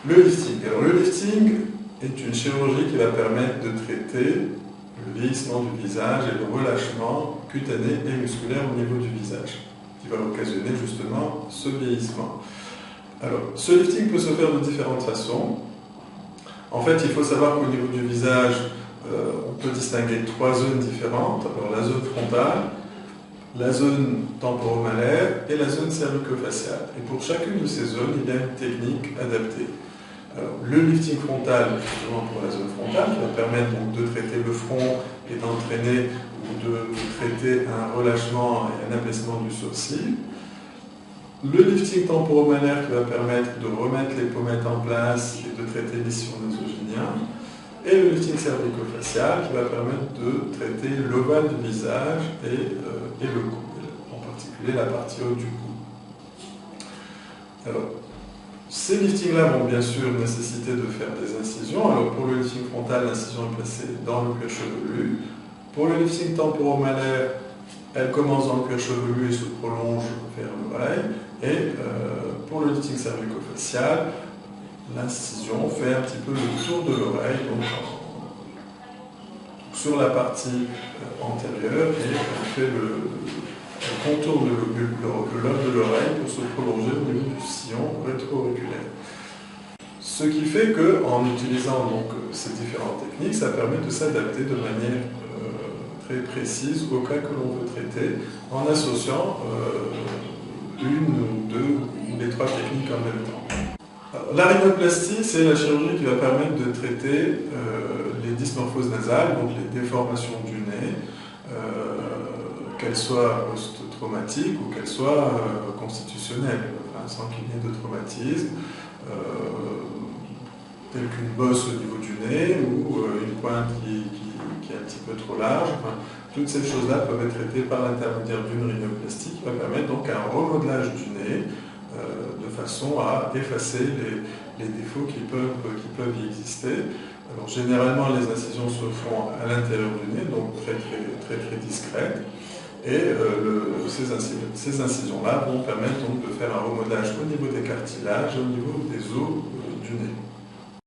Le lifting. Alors, le lifting est une chirurgie qui va permettre de traiter le vieillissement du visage et le relâchement cutané et musculaire au niveau du visage, qui va occasionner justement ce vieillissement. Alors, ce lifting peut se faire de différentes façons. En fait, il faut savoir qu'au niveau du visage, on peut distinguer 3 zones différentes. Alors, la zone frontale, la zone temporomalaire et la zone cervico-faciale. Et pour chacune de ces zones, il y a une technique adaptée. Alors, le lifting frontal, justement pour la zone frontale, qui va permettre donc de traiter le front et d'entraîner ou de traiter un relâchement et un abaissement du sourcil. Le lifting temporomalaire qui va permettre de remettre les pommettes en place et de traiter les sillons nasogéniens. Et le lifting cervico-facial qui va permettre de traiter l'ovale du visage et le cou, en particulier la partie haute du cou. Alors, ces liftings-là vont bien sûr nécessiter de faire des incisions. Alors pour le lifting frontal, l'incision est placée dans le cuir chevelu. Pour le lifting temporomalaire, elle commence dans le cuir chevelu et se prolonge vers l'oreille. Et pour le lifting cervico-facial, l'incision fait un petit peu le tour de l'oreille, donc sur la partie antérieure, et elle fait le contour de lobe de l'oreille pour se prolonger au niveau du sillon rétro-auriculaire. Ce qui fait qu'en utilisant donc ces différentes techniques, ça permet de s'adapter de manière très précise au cas que l'on veut traiter, en associant une ou deux ou les 3 techniques en même temps. La rhinoplastie, c'est la chirurgie qui va permettre de traiter les dysmorphoses nasales, donc les déformations du nez, qu'elles soient post-traumatiques ou qu'elles soient constitutionnelles, enfin, sans qu'il y ait de traumatisme, telle qu'une bosse au niveau du nez ou une pointe qui est un petit peu trop large. Enfin, toutes ces choses-là peuvent être traitées par l'intermédiaire d'une rhinoplastie qui va permettre donc un remodelage du nez de façon à effacer les défauts qui peuvent y exister. Alors, généralement, les incisions se font à l'intérieur du nez, donc très discrètes. Et ces incisions-là vont permettre donc de faire un remodelage au niveau des cartilages et au niveau des os du nez.